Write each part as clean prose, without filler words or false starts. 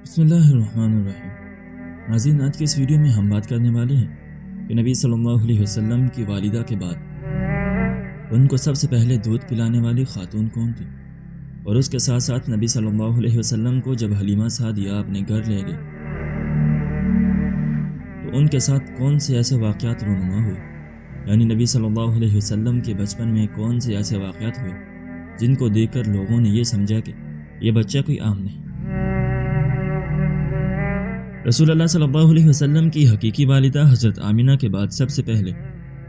بسم اللہ الرحمن الرحیم۔ ناظرین، آج کے اس ویڈیو میں ہم بات کرنے والے ہیں کہ نبی صلی اللہ علیہ وسلم کی والدہ کے بعد ان کو سب سے پہلے دودھ پلانے والی خاتون کون تھی، اور اس کے ساتھ ساتھ نبی صلی اللہ علیہ وسلم کو جب حلیمہ سعدیہ اپنے گھر لے گئے تو ان کے ساتھ کون سے ایسے واقعات رونما ہوئے، یعنی نبی صلی اللہ علیہ وسلم کے بچپن میں کون سے ایسے واقعات ہوئے جن کو دیکھ کر لوگوں نے یہ سمجھا کہ یہ بچہ کوئی عام نہیں۔ رسول اللہ صلی اللہ علیہ وسلم کی حقیقی والدہ حضرت آمینہ کے بعد سب سے پہلے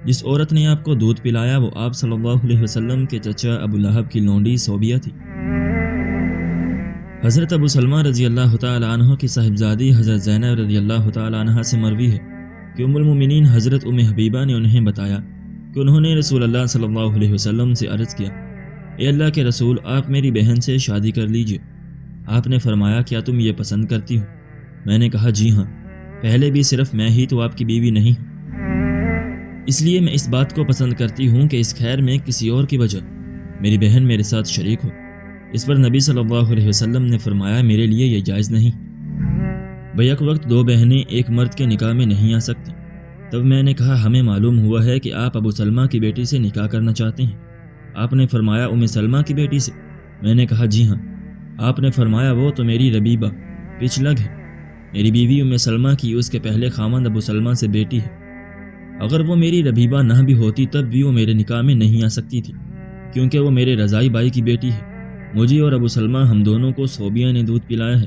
جس عورت نے آپ کو دودھ پلایا وہ آپ صلی اللہ علیہ وسلم کے چچا ابو لہب کی لونڈی صوبیہ تھی۔ حضرت ابو سلمہ رضی اللہ تعالی عنہ کی صاحبزادی حضرت زینب رضی اللہ تعالی عنہ سے مروی ہے کہ ام المومنین حضرت ام حبیبہ نے انہیں بتایا کہ انہوں نے رسول اللہ صلی اللہ علیہ وسلم سے عرض کیا، اے اللہ کے رسول، آپ میری بہن سے شادی کر لیجئے۔ آپ نے فرمایا، کیا تم یہ پسند کرتی ہو؟ میں نے کہا، جی ہاں، پہلے بھی صرف میں ہی تو آپ کی بیوی نہیں ہوں، اس لیے میں اس بات کو پسند کرتی ہوں کہ اس خیر میں کسی اور کی وجہ میری بہن میرے ساتھ شریک ہو۔ اس پر نبی صلی اللہ علیہ وسلم نے فرمایا، میرے لیے یہ جائز نہیں، بیک وقت دو بہنیں ایک مرد کے نکاح میں نہیں آ سکتی۔ تب میں نے کہا، ہمیں معلوم ہوا ہے کہ آپ ابو سلمہ کی بیٹی سے نکاح کرنا چاہتے ہیں۔ آپ نے فرمایا، ام سلمہ کی بیٹی سے؟ میں نے کہا، جی ہاں۔ آپ نے فرمایا، وہ تو میری ربیبہ پچلگ ہے، میری بیوی ام سلمہ کی اس کے پہلے خاوند ابو سلمہ سے بیٹی ہے۔ اگر وہ میری ربیبہ نہ بھی ہوتی تب بھی وہ میرے نکاح میں نہیں آ سکتی تھی، کیونکہ وہ میرے رضائی بھائی کی بیٹی ہے۔ مجھے اور ابو سلمہ ہم دونوں کو صوبیہ نے دودھ پلایا ہے،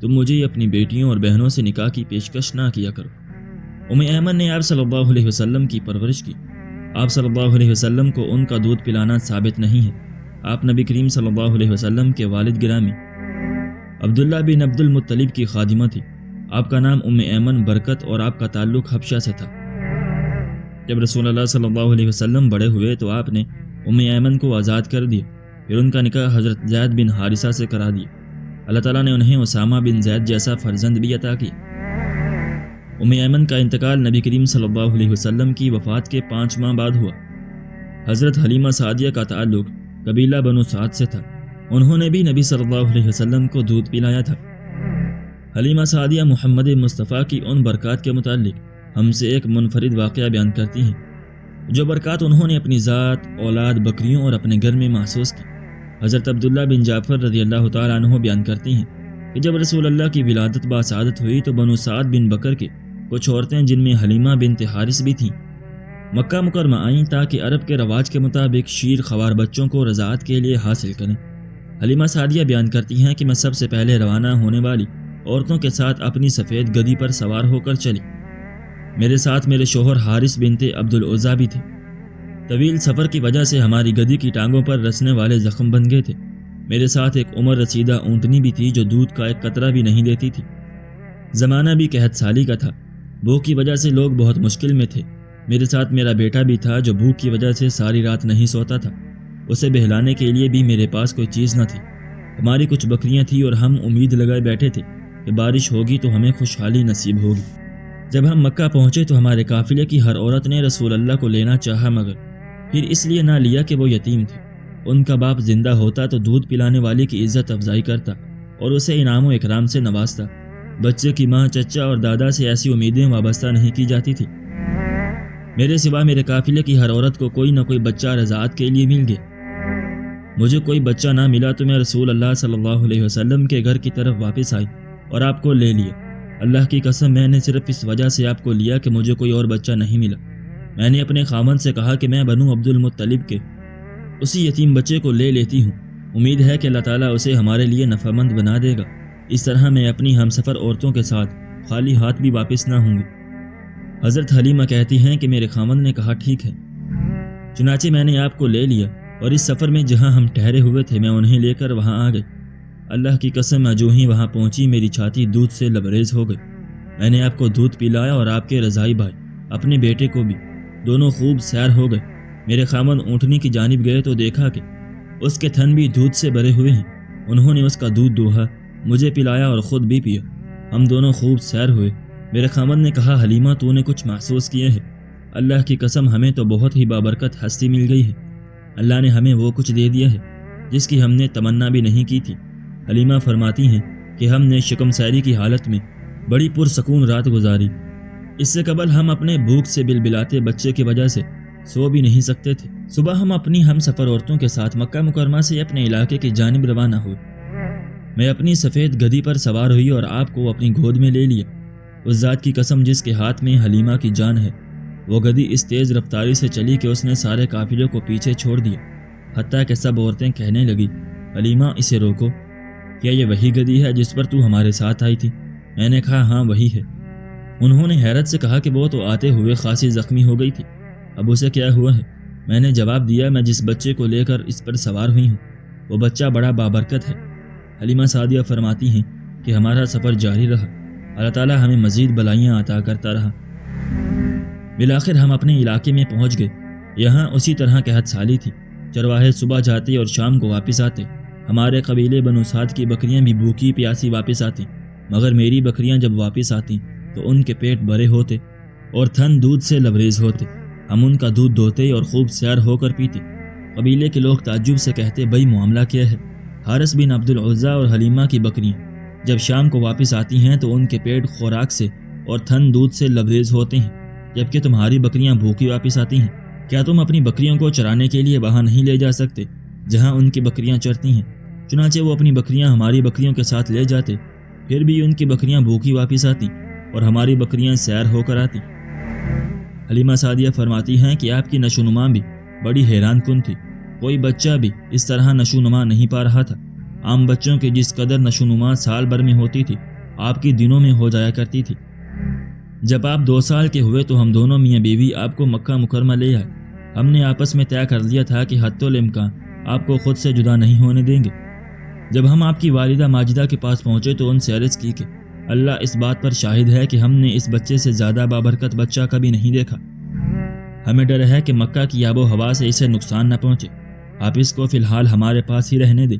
تم مجھے اپنی بیٹیوں اور بہنوں سے نکاح کی پیشکش نہ کیا کرو۔ ام ایمن نے آپ صلی اللہ علیہ وسلم کی پرورش کی۔ آپ صلی اللہ علیہ وسلم کو ان کا دودھ پلانا ثابت نہیں ہے۔ آپ نبی کریم صلی اللہ علیہ وسلم کے والد گرامی عبداللہ بن عبد المطلب کی خادمہ تھی۔ آپ کا نام ام ایمن برکت اور آپ کا تعلق حبشہ سے تھا۔ جب رسول اللہ صلی اللہ علیہ وسلم بڑے ہوئے تو آپ نے ام ایمن کو آزاد کر دیا، پھر ان کا نکاح حضرت زید بن حارثہ سے کرا دیا۔ اللہ تعالیٰ نے انہیں اسامہ بن زید جیسا فرزند بھی عطا کیا۔ ام ایمن کا انتقال نبی کریم صلی اللہ علیہ وسلم کی وفات کے 5 ماہ بعد ہوا۔ حضرت حلیمہ سعدیہ کا تعلق قبیلہ بنو سعد سے تھا، انہوں نے بھی نبی صلی اللہ علیہ وسلم کو دودھ پلایا تھا۔ حلیمہ سعدیہ محمد مصطفیٰ کی ان برکات کے متعلق ہم سے ایک منفرد واقعہ بیان کرتی ہیں، جو برکات انہوں نے اپنی ذات، اولاد، بکریوں اور اپنے گھر میں محسوس کی۔ حضرت عبداللہ بن جعفر رضی اللہ تعالیٰ عنہ بیان کرتی ہیں کہ جب رسول اللہ کی ولادت باسعادت ہوئی تو بنو سعد بن بکر کے کچھ عورتیں، جن میں حلیمہ بنت حارث بھی تھیں، مکہ مکرمہ آئیں تاکہ عرب کے رواج کے مطابق شیر خوار بچوں کو رضاعت کے لیے حاصل کریں۔ حلیمہ سعدیہ بیان کرتی ہیں کہ میں سب سے پہلے روانہ ہونے والی عورتوں کے ساتھ اپنی سفید گدی پر سوار ہو کر چلی۔ میرے ساتھ میرے شوہر حارث بنت عبد العزیٰ بھی تھے۔ طویل سفر کی وجہ سے ہماری گدی کی ٹانگوں پر رسنے والے زخم بن گئے تھے۔ میرے ساتھ ایک عمر رسیدہ اونٹنی بھی تھی جو دودھ کا ایک قطرہ بھی نہیں دیتی تھی۔ زمانہ بھی قحط سالی کا تھا، بھوک کی وجہ سے لوگ بہت مشکل میں تھے۔ میرے ساتھ میرا بیٹا بھی تھا جو بھوک کی وجہ سے ساری رات نہیں سوتا تھا، اسے بہلانے کے لیے بھی میرے پاس کوئی چیز نہ تھی۔ ہماری کچھ بکریاں تھیں اور ہم امید لگائے بیٹھے تھے کہ بارش ہوگی تو ہمیں خوشحالی نصیب ہوگی۔ جب ہم مکہ پہنچے تو ہمارے قافلے کی ہر عورت نے رسول اللہ کو لینا چاہا، مگر پھر اس لیے نہ لیا کہ وہ یتیم تھے۔ ان کا باپ زندہ ہوتا تو دودھ پلانے والی کی عزت افزائی کرتا اور اسے انعام و اکرام سے نوازتا۔ بچے کی ماں، چچا اور دادا سے ایسی امیدیں وابستہ نہیں کی جاتی تھی۔ میرے سوا میرے قافلے کی ہر عورت کو کوئی نہ کوئی بچہ رضاعت کے لیے مل گیا۔ مجھے کوئی بچہ نہ ملا تو میں رسول اللہ صلی اللہ علیہ وسلم کے گھر کی طرف واپس آئی اور آپ کو لے لیا۔ اللہ کی قسم، میں نے صرف اس وجہ سے آپ کو لیا کہ مجھے کوئی اور بچہ نہیں ملا۔ میں نے اپنے خاوند سے کہا کہ میں بنو عبد المطلب کے اسی یتیم بچے کو لے لیتی ہوں، امید ہے کہ اللہ تعالیٰ اسے ہمارے لیے نفع مند بنا دے گا، اس طرح میں اپنی ہمسفر عورتوں کے ساتھ خالی ہاتھ بھی واپس نہ ہوں گی۔ حضرت حلیمہ کہتی ہیں کہ میرے خاوند نے کہا، ٹھیک ہے۔ چنانچہ میں نے آپ کو لے لیا اور اس سفر میں جہاں ہم ٹھہرے ہوئے تھے میں انہیں لے کر وہاں آ گئی۔ اللہ کی قسم، جو ہی وہاں پہنچی میری چھاتی دودھ سے لبریز ہو گئی۔ میں نے آپ کو دودھ پلایا اور آپ کے رضائی بھائی اپنے بیٹے کو بھی، دونوں خوب سیر ہو گئے۔ میرے خاوند اونٹنی کی جانب گئے تو دیکھا کہ اس کے تھن بھی دودھ سے بھرے ہوئے ہیں۔ انہوں نے اس کا دودھ دوہا، مجھے پلایا اور خود بھی پیا۔ ہم دونوں خوب سیر ہوئے۔ میرے خاوند نے کہا، حلیمہ تو نے کچھ محسوس کیے ہے؟ اللہ کی قسم، ہمیں تو بہت ہی بابرکت ہستی مل گئی ہے۔ اللہ نے ہمیں وہ کچھ دے دیا ہے جس کی ہم نے تمنا بھی نہیں کی تھی۔ حلیمہ فرماتی ہیں کہ ہم نے شکم سیری کی حالت میں بڑی پرسکون رات گزاری۔ اس سے قبل ہم اپنے بھوک سے بلبلاتے بچے کی وجہ سے سو بھی نہیں سکتے تھے۔ صبح ہم اپنی ہم سفر عورتوں کے ساتھ مکہ مکرمہ سے اپنے علاقے کی جانب روانہ ہوئے۔ میں اپنی سفید گدھی پر سوار ہوئی اور آپ کو اپنی گود میں لے لیا۔ اس ذات کی قسم جس کے ہاتھ میں حلیمہ کی جان ہے، وہ گدھی اس تیز رفتاری سے چلی کہ اس نے سارے قافلے کو پیچھے چھوڑ دیا، حتیٰ کہ سب عورتیں کہنے لگی، حلیمہ اسے روکو، کیا یہ وہی گدھی ہے جس پر تو ہمارے ساتھ آئی تھی؟ میں نے کہا ہاں وہی ہے۔ انہوں نے حیرت سے کہا کہ وہ تو آتے ہوئے خاصی زخمی ہو گئی تھی، اب اسے کیا ہوا ہے؟ میں نے جواب دیا، میں جس بچے کو لے کر اس پر سوار ہوئی ہوں وہ بچہ بڑا بابرکت ہے۔ حلیمہ سعدیہ فرماتی ہیں کہ ہمارا سفر جاری رہا، اللہ تعالی ہمیں مزید بلائیاں عطا کرتا رہا۔ بالآخر ہم اپنے علاقے میں پہنچ گئے۔ یہاں اسی طرح قحط سالی تھی، چرواہے صبح جاتے اور شام کو واپس آتے۔ ہمارے قبیلے بنو سعد کی بکریاں بھی بھوکی پیاسی واپس آتی، مگر میری بکریاں جب واپس آتی تو ان کے پیٹ بھرے ہوتے اور تھن دودھ سے لبریز ہوتے۔ ہم ان کا دودھ دھوتے اور خوب سیر ہو کر پیتے۔ قبیلے کے لوگ تعجب سے کہتے، بھائی معاملہ کیا ہے؟ حارث بن عبد العزیٰ اور حلیمہ کی بکریاں جب شام کو واپس آتی ہیں تو ان کے پیٹ خوراک سے اور تھن دودھ سے لبریز ہوتے ہیں، جبکہ تمہاری بکریاں بھوکی واپس آتی ہیں۔ کیا تم اپنی بکریوں کو چرانے کے لیے وہاں نہیں لے جا سکتے جہاں ان کی بکریاں چرتی ہیں؟ چنانچہ وہ اپنی بکریاں ہماری بکریوں کے ساتھ لے جاتے، پھر بھی ان کی بکریاں بھوکی واپس آتی اور ہماری بکریاں سیر ہو کر آتی۔ حلیمہ سعدیہ فرماتی ہیں کہ آپ کی نشوونما بھی بڑی حیران کن تھی، کوئی بچہ بھی اس طرح نشوونما نہیں پا رہا تھا۔ عام بچوں کی جس قدر نشوونما سال بھر میں ہوتی تھی، آپ کی دنوں میں ہو جایا کرتی تھی۔ جب آپ 2 سال کے ہوئے تو ہم دونوں میاں بیوی آپ کو مکہ مکرمہ لے آئے۔ ہم نے آپس میں طے کر لیا تھا کہ حتی الامکان آپ کو خود سے جدا نہیں ہونے دیں گے۔ جب ہم آپ کی والدہ ماجدہ کے پاس پہنچے تو ان سے عرض کی کہ اللہ اس بات پر شاہد ہے کہ ہم نے اس بچے سے زیادہ بابرکت بچہ کبھی نہیں دیکھا۔ ہمیں ڈر ہے کہ مکہ کی آب و ہوا سے اسے نقصان نہ پہنچے، آپ اس کو فی الحال ہمارے پاس ہی رہنے دیں،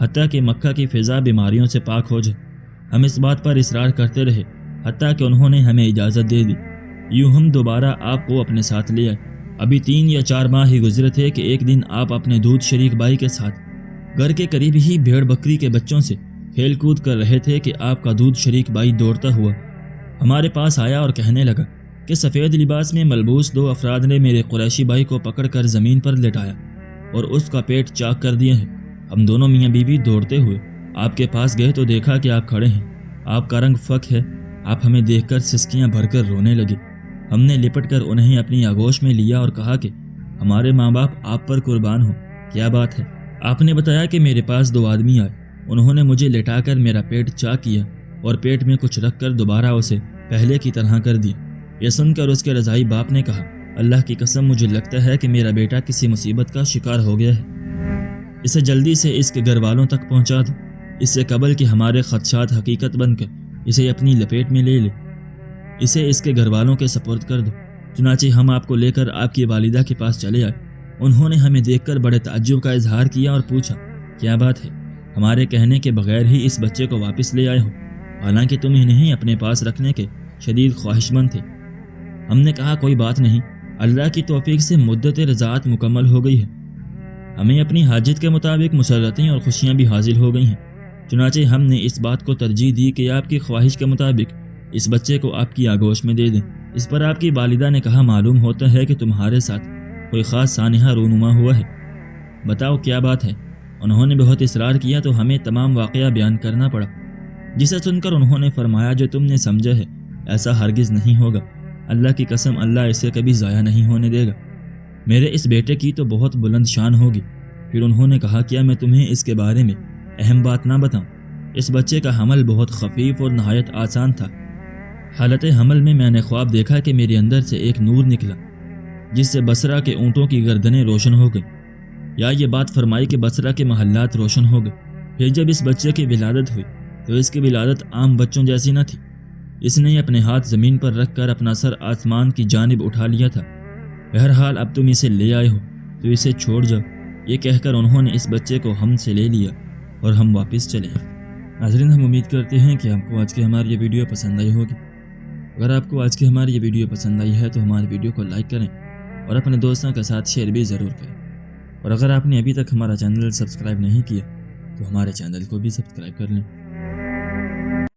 حتیٰ کہ مکہ کی فضا بیماریوں سے پاک ہو جائے۔ ہم اس بات پر اصرار کرتے رہے حتیٰ کہ انہوں نے ہمیں اجازت دے دی۔ یوں ہم دوبارہ آپ کو اپنے ساتھ لے آئے۔ ابھی 3 یا 4 ماہ ہی گزرے تھے کہ ایک دن آپ اپنے دودھ شریک بھائی کے ساتھ گھر کے قریب ہی بھیڑ بکری کے بچوں سے کھیل کود کر رہے تھے کہ آپ کا دودھ شریک بھائی دوڑتا ہوا ہمارے پاس آیا اور کہنے لگا کہ سفید لباس میں ملبوس 2 افراد نے میرے قریشی بھائی کو پکڑ کر زمین پر لٹایا اور اس کا پیٹ چاک کر دیا ہے۔ ہم دونوں میاں بیوی دوڑتے ہوئے آپ کے پاس گئے تو دیکھا کہ آپ کھڑے ہیں، آپ کا رنگ فک ہے۔ آپ ہمیں دیکھ کر سسکیاں بھر کر رونے لگے۔ ہم نے لپٹ کر انہیں اپنی آغوش میں لیا اور کہا کہ ہمارے ماں باپ آپ پر قربان ہو، کیا بات ہے؟ آپ نے بتایا کہ میرے پاس 2 آدمی آئے، انہوں نے مجھے لٹا کر میرا پیٹ چاک کیا اور پیٹ میں کچھ رکھ کر دوبارہ اسے پہلے کی طرح کر دیا۔ یہ سن کر اس کے رضائی باپ نے کہا، اللہ کی قسم مجھے لگتا ہے کہ میرا بیٹا کسی مصیبت کا شکار ہو گیا ہے، اسے جلدی سے اس کے گھر والوں تک پہنچا دو، اس سے قبل کہ ہمارے خدشات حقیقت بن کر اسے اپنی لپیٹ میں لے لے، اسے اس کے گھر والوں کے سپرد کر دو۔ چنانچہ ہم آپ کو لے کر آپ کی والدہ کے پاس چلے آئے۔ انہوں نے ہمیں دیکھ کر بڑے تعجب کا اظہار کیا اور پوچھا، کیا بات ہے؟ ہمارے کہنے کے بغیر ہی اس بچے کو واپس لے آئے ہو، حالانکہ تم انہیں اپنے پاس رکھنے کے شدید خواہش مند تھے۔ ہم نے کہا کوئی بات نہیں، اللہ کی توفیق سے مدت رضاعت مکمل ہو گئی ہے، ہمیں اپنی حاجت کے مطابق مسرتیں اور خوشیاں بھی حاصل ہو گئی ہیں۔ چنانچہ ہم نے اس بات کو ترجیح دی کہ آپ کی خواہش کے مطابق اس بچے کو آپ کی آغوش میں دے دیں۔ اس پر آپ کی والدہ نے کہا، معلوم ہوتا ہے کہ تمہارے ساتھ کوئی خاص سانحہ رونما ہوا ہے، بتاؤ کیا بات ہے؟ انہوں نے بہت اصرار کیا تو ہمیں تمام واقعہ بیان کرنا پڑا، جسے سن کر انہوں نے فرمایا، جو تم نے سمجھا ہے ایسا ہرگز نہیں ہوگا، اللہ کی قسم اللہ اسے کبھی ضائع نہیں ہونے دے گا، میرے اس بیٹے کی تو بہت بلند شان ہوگی۔ پھر انہوں نے کہا، کیا میں تمہیں اس کے بارے میں اہم بات نہ بتاؤں؟ اس بچے کا حمل بہت خفیف اور نہایت آسان تھا۔ حالت حمل میں میں نے خواب دیکھا کہ میرے اندر سے ایک نور نکلا جس سے بصرہ کے اونٹوں کی گردنیں روشن ہو گئیں، یا یہ بات فرمائی کہ بصرہ کے محلات روشن ہو گئے۔ پھر جب اس بچے کی ولادت ہوئی تو اس کی ولادت عام بچوں جیسی نہ تھی، اس نے اپنے ہاتھ زمین پر رکھ کر اپنا سر آسمان کی جانب اٹھا لیا تھا۔ بہرحال اب تم اسے لے آئے ہو تو اسے چھوڑ جاؤ، یہ کہہ کر انہوں نے اس بچے کو ہم سے لے لیا اور ہم واپس چلے۔ ناظرین، ہم امید کرتے ہیں کہ آپ کو آج کی ہماری یہ ویڈیو پسند آئی ہوگی۔ اگر آپ کو آج کی ہماری یہ ویڈیو پسند آئی ہے تو ہماری ویڈیو کو لائک کریں اور اپنے دوستوں کے ساتھ شیئر بھی ضرور کریں، اور اگر آپ نے ابھی تک ہمارا چینل سبسکرائب نہیں کیا تو ہمارے چینل کو بھی سبسکرائب کر لیں۔